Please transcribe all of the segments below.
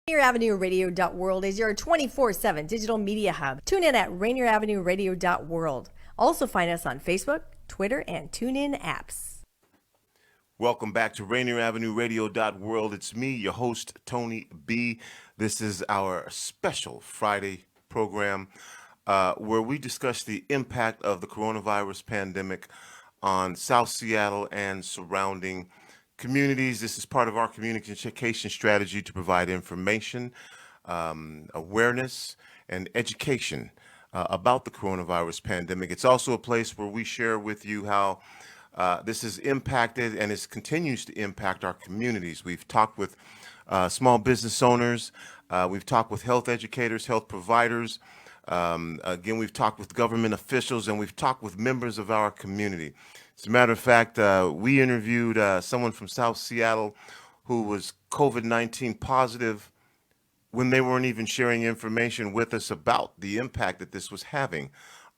RainierAvenueRadio.world is your 24/7 digital media hub. Tune in at RainierAvenueRadio.world. Also find us on Facebook, Twitter, and TuneIn apps. Welcome back to RainierAvenueRadio.world. It's me, your host, Tony B. This is our special Friday program where we discuss the impact of the coronavirus pandemic on South Seattle and surrounding communities. This is part of our communication strategy to provide information, awareness, and education about the coronavirus pandemic. It's also a place where we share with you how this has impacted and it continues to impact our communities. We've talked with small business owners. We've talked with health educators, health providers. Again, we've talked with government officials, and we've talked with members of our community. As a matter of fact, we interviewed someone from South Seattle who was COVID-19 positive when they weren't even sharing information with us about the impact that this was having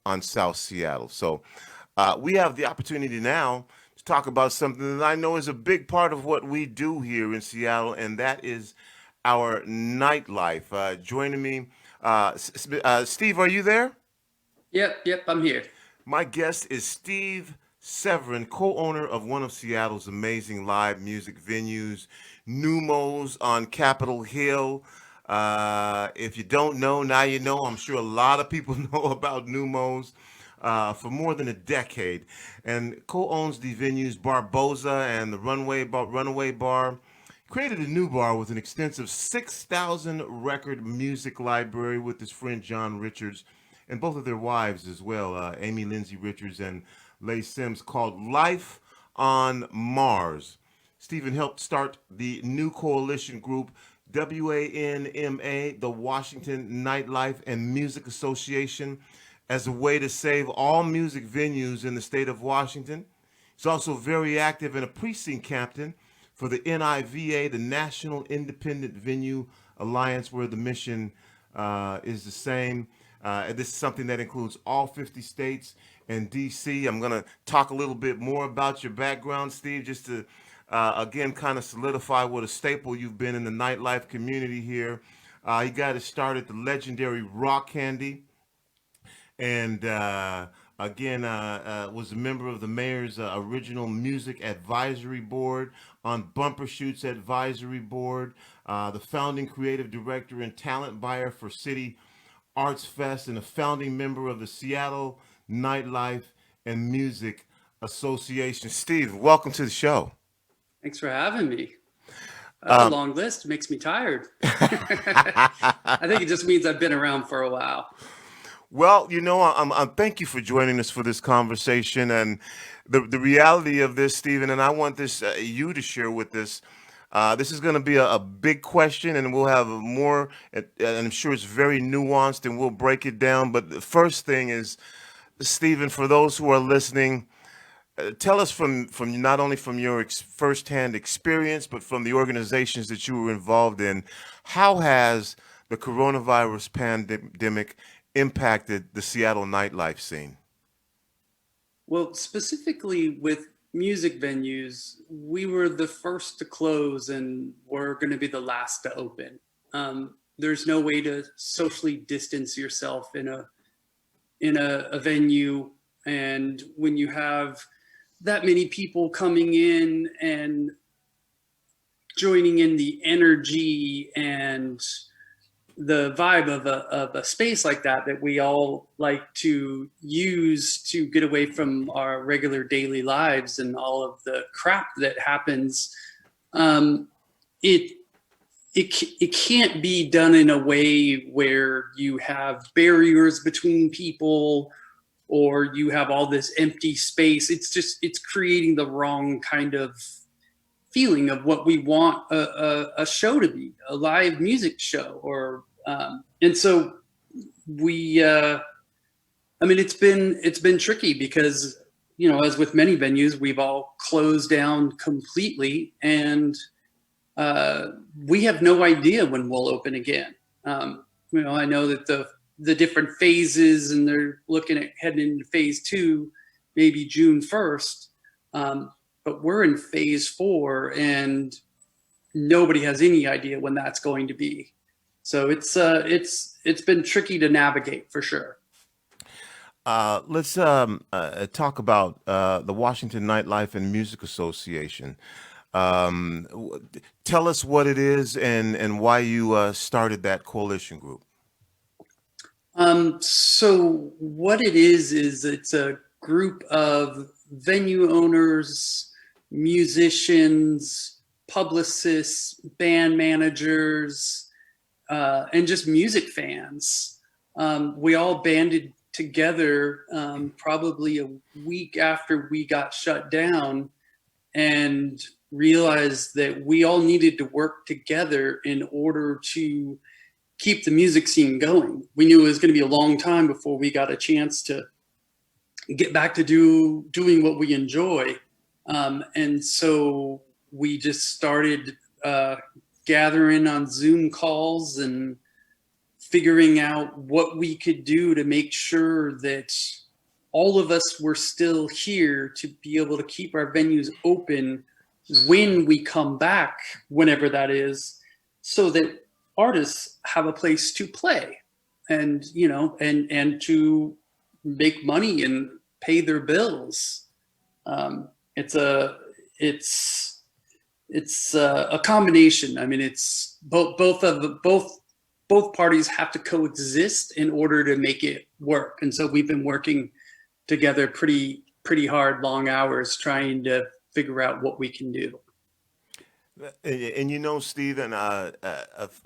on South Seattle. So we have the opportunity now to talk about something that I know is a big part of what we do here in Seattle, and that is our nightlife. Joining me, Steve, are you there? Yep, I'm here. My guest is Steve Severin, co-owner of one of Seattle's amazing live music venues, Neumos on Capitol Hill. If you don't know, now you know. I'm sure a lot of people know about Neumos for more than a decade, and co-owns the venues Barboza and the Runaway bar. Created a new bar with an extensive 6,000 record music library with his friend John Richards and both of their wives as well, Amy Lindsey Richards and Leigh Sims, called Life on Mars. Stephen helped start the new coalition group WANMA, the Washington Nightlife and Music Association, as a way to save all music venues in the state of Washington. He's also very active and a precinct captain for the NIVA, the National Independent Venue Alliance, where the mission is the same. This is something that includes all 50 states and DC. I'm going to talk a little bit more about your background, Steve, just to, again, kind of solidify what a staple you've been in the nightlife community here. You got it started the legendary Rock Candy, and again, was a member of the mayor's original music advisory board, on Bumbershoot's advisory board, the founding creative director and talent buyer for City Arts Fest, and a founding member of the Seattle Nightlife and Music Association. Steve, welcome to the show. Thanks for having me. That's a long list. It makes me tired. I think it just means I've been around for a while. Well, you know, I'm thank you for joining us for this conversation, and the reality of this, Stephen, and I want this you to share with this. This is going to be a big question, and we'll have more, and I'm sure it's very nuanced, and we'll break it down. But the first thing is, Stephen, for those who are listening, tell us from not only from your firsthand experience, but from the organizations that you were involved in, how has the coronavirus pandemic impacted the Seattle nightlife scene? Well, specifically with music venues, we were the first to close and we're going to be the last to open. There's no way to socially distance yourself in a venue, and when you have that many people coming in and joining in the energy and the vibe of a space like that we all like to use to get away from our regular daily lives and all of the crap that happens, it can't be done in a way where you have barriers between people or you have all this empty space. It's creating the wrong kind of feeling of what we want a show to be, a live music show, or and so we it's been tricky because, you know, as with many venues, we've all closed down completely, and we have no idea when we'll open again. You know, I know that the different phases, and they're looking at heading into phase 2, maybe June 1st. But we're in phase 4, and nobody has any idea when that's going to be. So it's been tricky to navigate for sure. Let's talk about the Washington Nightlife and Music Association. Tell us what it is and why you started that coalition group. So what it is it's a group of venue owners, musicians, publicists, band managers, and just music fans. We all banded together probably a week after we got shut down and realized that we all needed to work together in order to keep the music scene going. We knew it was going to be a long time before we got a chance to get back to doing what we enjoy. And so we just started gathering on Zoom calls and figuring out what we could do to make sure that all of us were still here to be able to keep our venues open when we come back, whenever that is, so that artists have a place to play and, you know, and to make money and pay their bills. It's a combination. I mean, it's both parties have to coexist in order to make it work. And so we've been working together pretty hard, long hours, trying to figure out what we can do. And you know, Stephen,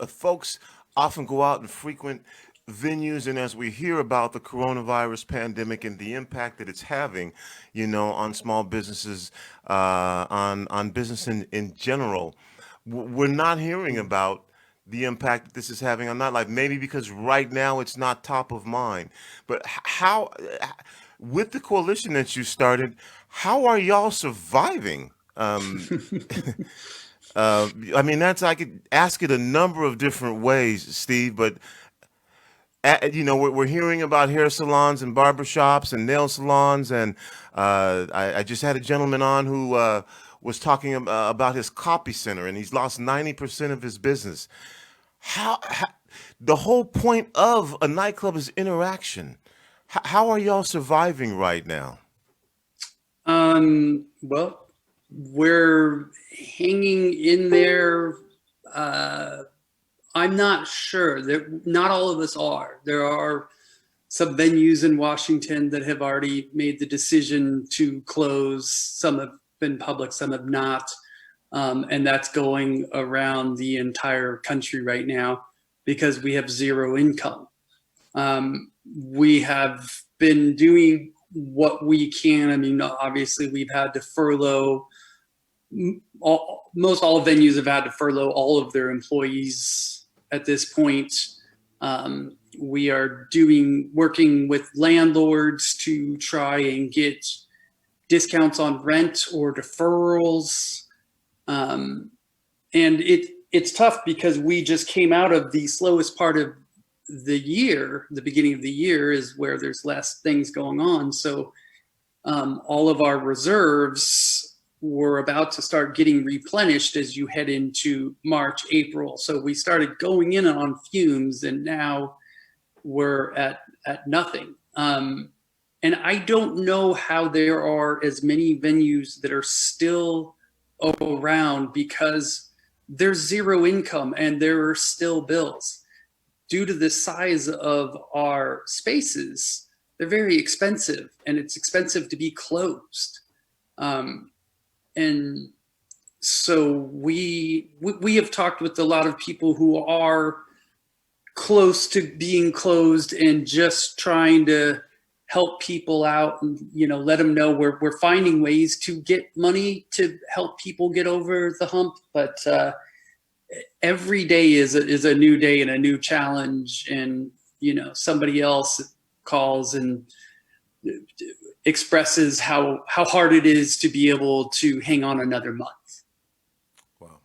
folks often go out and frequent venues, and as we hear about the coronavirus pandemic and the impact that it's having, you know, on small businesses, on business in general, we're not hearing about the impact that this is having on nightlife. Maybe because right now it's not top of mind. But how, with the coalition that you started, how are y'all surviving? I mean, I could ask it a number of different ways, Steve, but you know, we're hearing about hair salons and barbershops and nail salons, and I just had a gentleman on who was talking about his copy center, and he's lost 90% of his business. How the whole point of a nightclub is interaction. How are y'all surviving right now? Well, we're hanging in there. I'm not sure that not all of us are. There are some venues in Washington that have already made the decision to close. Some have been public, some have not. And that's going around the entire country right now because we have zero income. We have been doing what we can. I mean, obviously we've had to furlough, most all venues have had to furlough all of their employees at this point. We are working with landlords to try and get discounts on rent or deferrals. And it's tough because we just came out of the slowest part of the year. The beginning of the year is where there's less things going on. So all of our reserves were about to start getting replenished as you head into March, April. So we started going in on fumes, and now we're at nothing. And I don't know how there are as many venues that are still around because there's zero income and there are still bills. Due to the size of our spaces, they're very expensive, and it's expensive to be closed. And so we have talked with a lot of people who are close to being closed and just trying to help people out and, you know, let them know we're finding ways to get money to help people get over the hump. But every day is a new day and a new challenge. And, you know, somebody else calls and expresses how hard it is to be able to hang on another month. Wow.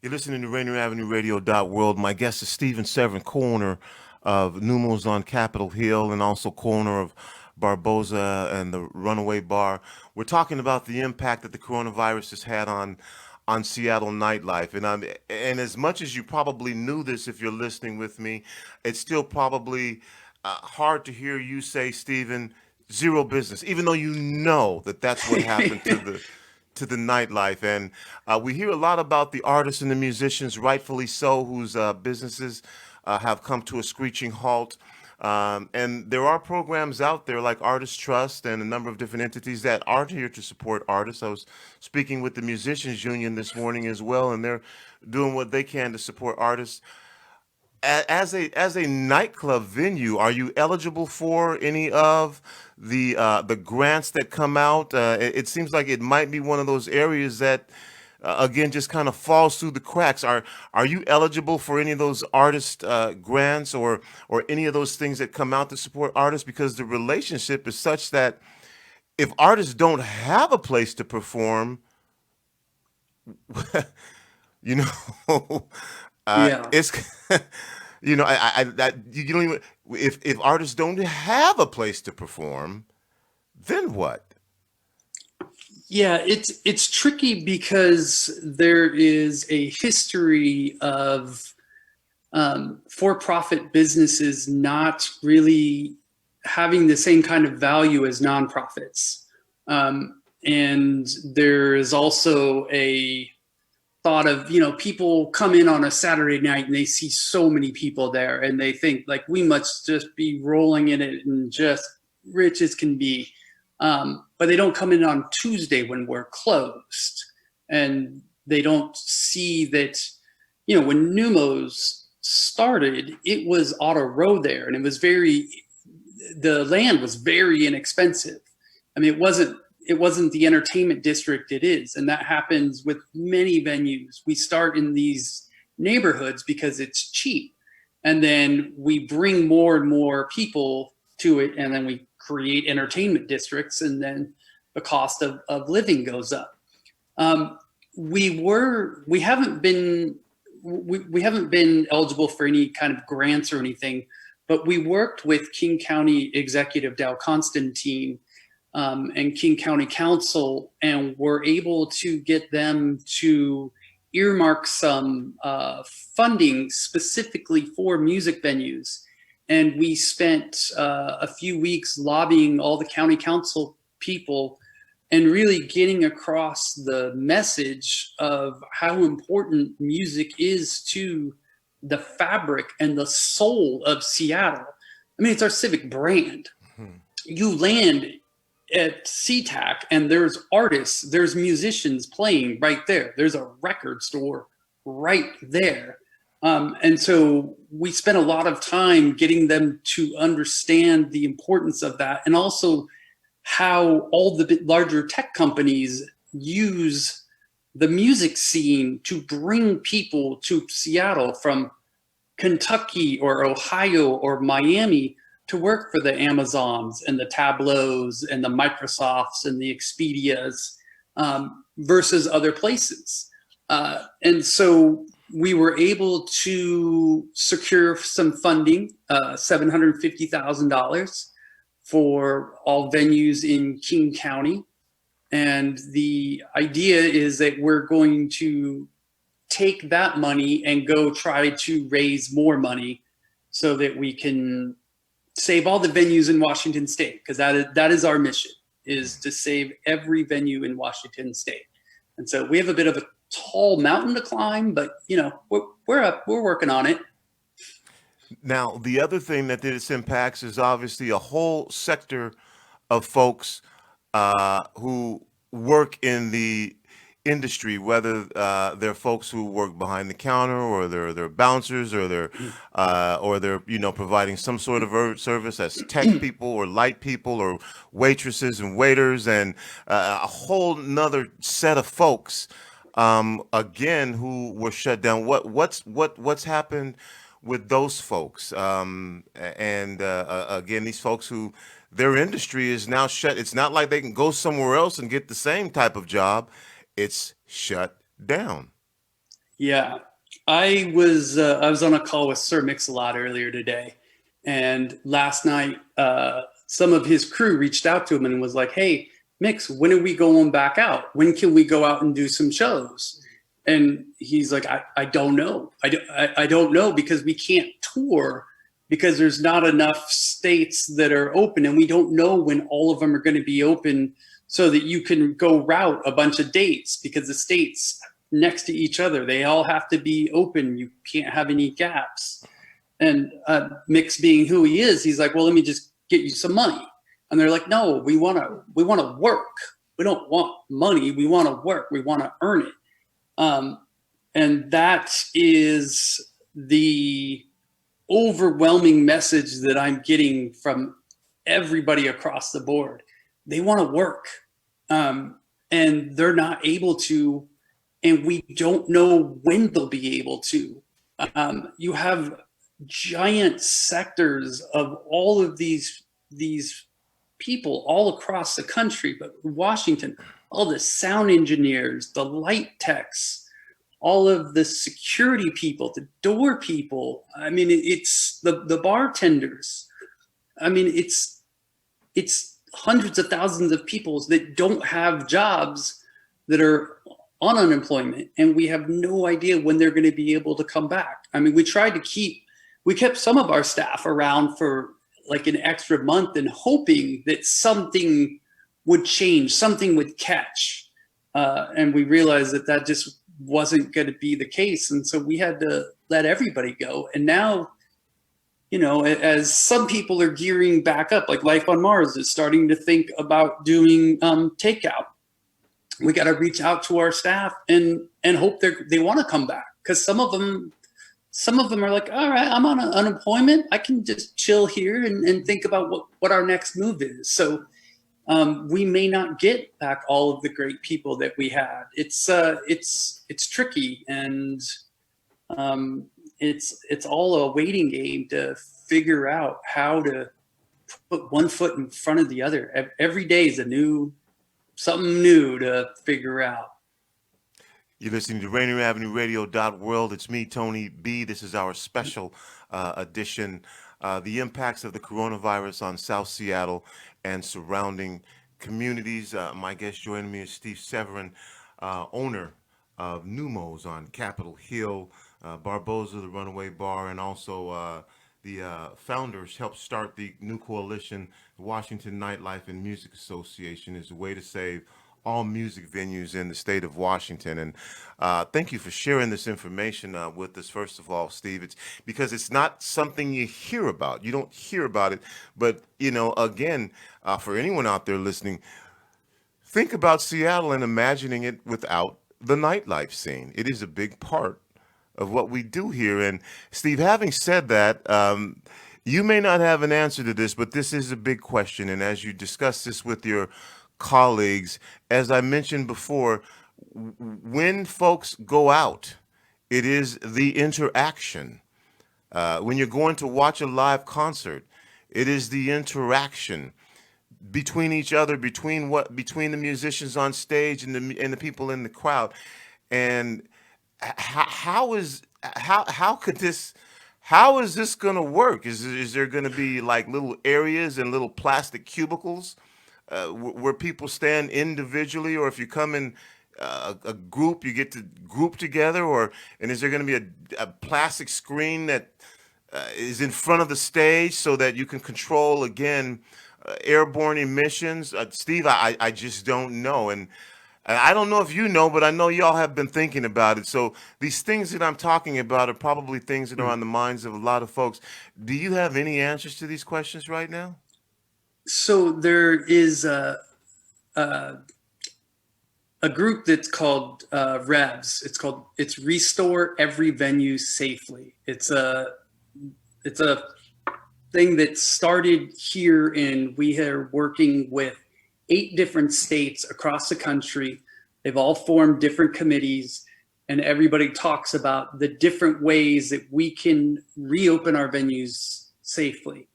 You're listening to Rainier Avenue Radio.world. My guest is Severin, co-owner of Neumos on Capitol Hill and also co-owner of Barboza and the Runaway Bar. We're talking about the impact that the coronavirus has had on on Seattle nightlife. And as much as you probably knew this, if you're listening with me, it's still probably hard to hear you say, Stephen, zero business, even though you know that that's what happened to the nightlife. And we hear a lot about the artists and the musicians, rightfully so, whose businesses have come to a screeching halt. And there are programs out there like Artist Trust and a number of different entities that are here to support artists. I was speaking with the Musicians Union this morning as well, and they're doing what they can to support artists. As a nightclub venue, are you eligible for any of the grants that come out? It seems like it might be one of those areas that, again, just kind of falls through the cracks. Are you eligible for any of those artist grants or any of those things that come out to support artists? Because the relationship is such that if artists don't have a place to perform, you know, Yeah. it's you know, you don't even, if artists don't have a place to perform, then what? Yeah, it's tricky because there is a history of for-profit businesses not really having the same kind of value as nonprofits. And there is also a thought of, people come in on a Saturday night and they see so many people there and they think like we must just be rolling in it and just rich as can be. But they don't come in on Tuesday when we're closed, and they don't see that, when Neumos started, it was auto row there, and the land was very inexpensive. I mean, it wasn't the entertainment district it is, and that happens with many venues. We start in these neighborhoods because it's cheap, and then we bring more and more people to it, and then we create entertainment districts, and then the cost of living goes up. We haven't been eligible for any kind of grants or anything, but we worked with King County Executive Dow Constantine and King County Council, and were able to get them to earmark some funding specifically for music venues. And we spent a few weeks lobbying all the county council people and really getting across the message of how important music is to the fabric and the soul of Seattle. I mean, it's our civic brand. Mm-hmm. You land at SeaTac and there's artists, there's musicians playing right there. There's a record store right there. And so we spent a lot of time getting them to understand the importance of that, and also how all the larger tech companies use the music scene to bring people to Seattle from Kentucky or Ohio or Miami to work for the Amazons and the Tableaus and the Microsofts and the Expedias versus other places. And so we were able to secure some funding, $750,000 for all venues in King County. And the idea is that we're going to take that money and go try to raise more money so that we can save all the venues in Washington State, because that is our mission, is to save every venue in Washington State. And so we have a bit of a tall mountain to climb, but we're working on it. Now, the other thing that this impacts is obviously a whole sector of folks who work in the industry, whether they're folks who work behind the counter, or they're bouncers, or they're providing some sort of service as tech people or light people or waitresses and waiters, and a whole nother set of folks again who were shut down. What's happened with those folks? Again, these folks who their industry is now shut. It's not like they can go somewhere else and get the same type of job. It's shut down. Yeah, I was on a call with Sir Mix-a-Lot earlier today, and last night some of his crew reached out to him and was like, "Hey, Mix, when are we going back out? When can we go out and do some shows?" And he's like, I don't know. I don't know, because we can't tour because there's not enough states that are open, and we don't know when all of them are going to be open so that you can go route a bunch of dates, because the states next to each other, they all have to be open. You can't have any gaps. And Mick's being who he is, he's like, well, let me just get you some money. And they're like, no, we want to work. We don't want money. We want to work. We want to earn it. And that is the overwhelming message that I'm getting from everybody across the board. They want to work, and they're not able to, and we don't know when they'll be able to. You have giant sectors of all of these people all across the country, but Washington, all the sound engineers, the light techs, all of the security people, the door people. I mean, it's the bartenders. I mean, it's hundreds of thousands of people that don't have jobs, that are on unemployment, and we have no idea when they're going to be able to come back. I mean, we kept some of our staff around for like an extra month and hoping that something would change, something would catch. And we realized that just wasn't going to be the case. And so we had to let everybody go. And now, you know, as some people are gearing back up, like Life on Mars is starting to think about doing takeout. We got to reach out to our staff and hope they want to come back. Because some of them are like, all right, I'm on unemployment. I can just chill here and think about what our next move is. So we may not get back all of the great people that we had. It's tricky, and it's all a waiting game to figure out how to put one foot in front of the other. Every day is something new to figure out. You're listening to Rainier Avenue Radio.world. It's me, Tony B. This is our special edition, the impacts of the coronavirus on South Seattle and surrounding communities. My guest joining me is Steve Severin, owner of Neumos on Capitol Hill, Barboza, the Runaway Bar, and also the founders helped start the new coalition, the Washington Nightlife and Music Association, is a way to save all music venues in the state of Washington. And thank you for sharing this information with us, first of all, Steve. It's because it's not something you hear about. You don't hear about it. But, you know, again, for anyone out there listening, think about Seattle and imagining it without the nightlife scene. It is a big part of what we do here. And Steve, having said that, you may not have an answer to this, but this is a big question. And as you discuss this with your colleagues, as I mentioned before, when folks go out, it is the interaction. When you're going to watch a live concert, it is the interaction between each other, between the musicians on stage and the people in the crowd. And how is this going to work? Is there going to be like little areas and little plastic cubicles where people stand individually, or if you come in a group, you get to group together, and is there going to be a plastic screen that is in front of the stage so that you can control, again, airborne emissions? Steve, I just don't know. And I don't know if you know, but I know y'all have been thinking about it. So these things that I'm talking about are probably things that are on the minds of a lot of folks. Do you have any answers to these questions right now? So there is a group that's called REVS. It's Restore Every Venue Safely. It's a thing that started here, and we are working with 8 different states across the country. They've all formed different committees, and everybody talks about the different ways that we can reopen our venues safely.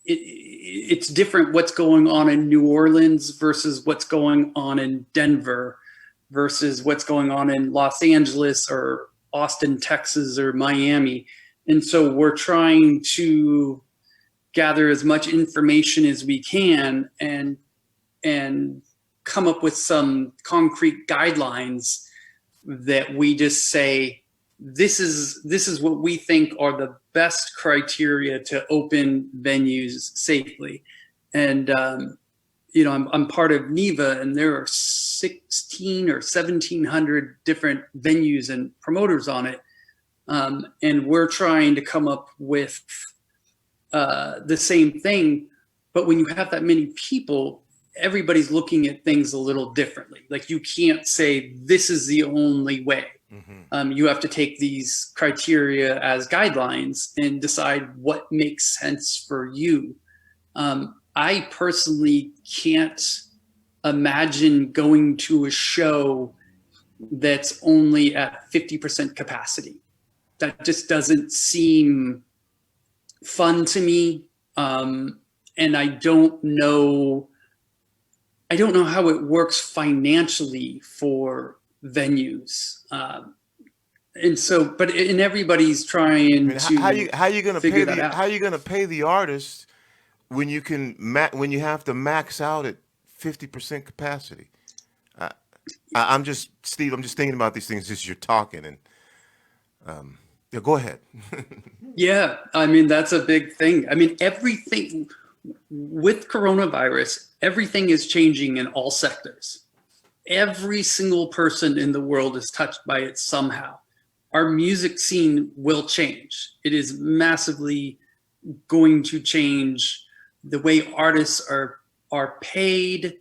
It's different what's going on in New Orleans versus what's going on in Denver versus what's going on in Los Angeles or Austin, Texas, or Miami. And so we're trying to gather as much information as we can and come up with some concrete guidelines that we just say, this is what we think are the best criteria to open venues safely. And I'm part of NIVA, and there are 16 or 1,700 different venues and promoters on it, and we're trying to come up with the same thing. But when you have that many people, everybody's looking at things a little differently. Like, you can't say this is the only way. You have to take these criteria as guidelines and decide what makes sense for you. I personally can't imagine going to a show that's only at 50% capacity. That just doesn't seem fun to me. And I don't know how it works financially for venues. And everybody's trying to. How you going to pay the artist when you have to max out at 50% capacity? I'm just thinking about these things as you're talking, and yeah, go ahead. Yeah, I mean, that's a big thing. I mean, everything with coronavirus, everything is changing in all sectors. Every single person in the world is touched by it somehow. Our music scene will change. It is massively going to change the way artists are paid,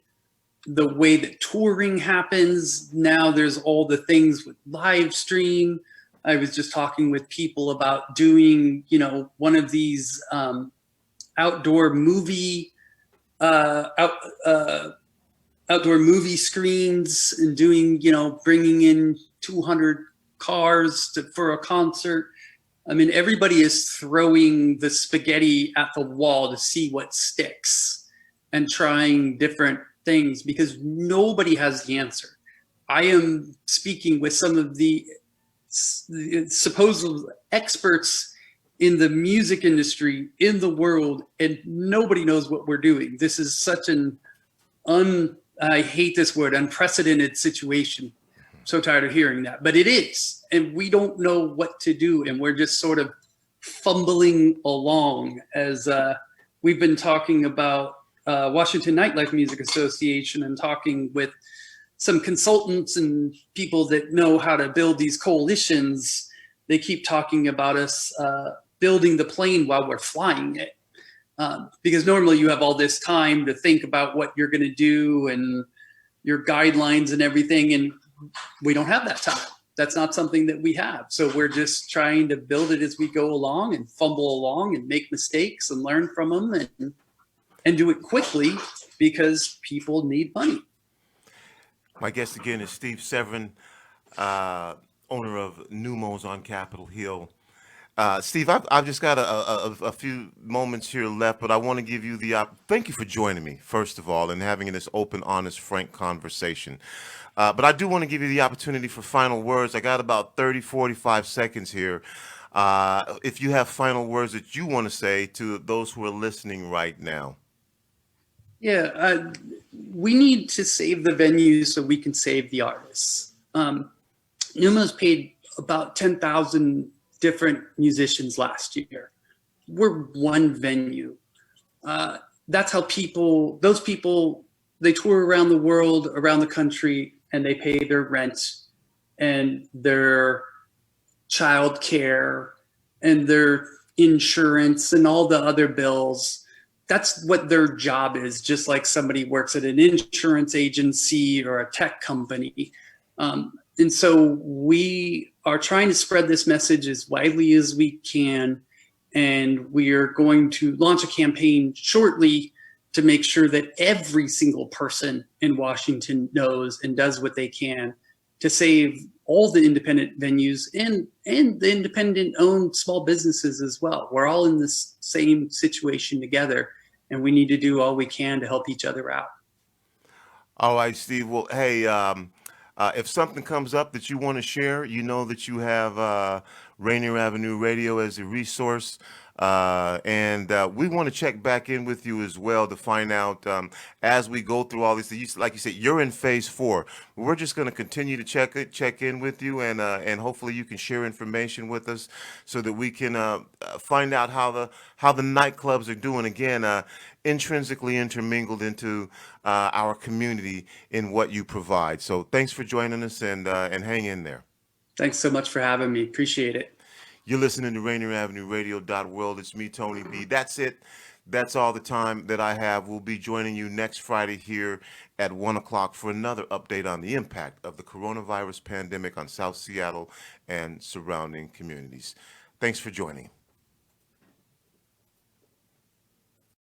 the way that touring happens. Now there's all the things with live stream. I was just talking with people about doing, one of these outdoor movie screens, and doing, bringing in 200 cars for a concert. I mean, everybody is throwing the spaghetti at the wall to see what sticks and trying different things because nobody has the answer. I am speaking with some of the supposed experts in the music industry in the world, and nobody knows what we're doing. This is such I hate this word, unprecedented situation. I'm so tired of hearing that, but it is, and we don't know what to do, and we're just sort of fumbling along as we've been talking about Washington Nightlife Music Association and talking with some consultants and people that know how to build these coalitions. They keep talking about us building the plane while we're flying it. Because normally you have all this time to think about what you're going to do and your guidelines and everything, and we don't have that time. That's not something that we have. So we're just trying to build it as we go along and fumble along and make mistakes and learn from them and do it quickly because people need money. My guest again is Steve Severin, owner of Neumos on Capitol Hill. Steve, I've just got a few moments here left, but I want to give you thank you for joining me, first of all, and having this open, honest, frank conversation. But I do want to give you the opportunity for final words. I got about 30, 45 seconds here. If you have final words that you want to say to those who are listening right now. Yeah, we need to save the venues so we can save the artists. Neumos paid about 10,000 different musicians last year. We're one venue. That's how those people, they tour around the world, around the country, and they pay their rent and their child care and their insurance and all the other bills. That's what their job is, just like somebody works at an insurance agency or a tech company. And so we are trying to spread this message as widely as we can. And we are going to launch a campaign shortly to make sure that every single person in Washington knows and does what they can to save all the independent venues and the independent owned small businesses as well. We're all in this same situation together, and we need to do all we can to help each other out. All right, Steve. Well, hey, if something comes up that you want to share, you know that you have Rainier Avenue Radio as a resource. And we want to check back in with you as well to find out as we go through all these things. Like you said, you're in phase 4. We're just going to continue to check in with you, and hopefully you can share information with us so that we can find out how the nightclubs are doing. Again, intrinsically intermingled into our community in what you provide. So thanks for joining us, and hang in there. Thanks so much for having me. Appreciate it. You're listening to Rainier Avenue Radio.world. It's me, Tony B. That's it. That's all the time that I have. We'll be joining you next Friday here at 1 o'clock for another update on the impact of the coronavirus pandemic on South Seattle and surrounding communities. Thanks for joining.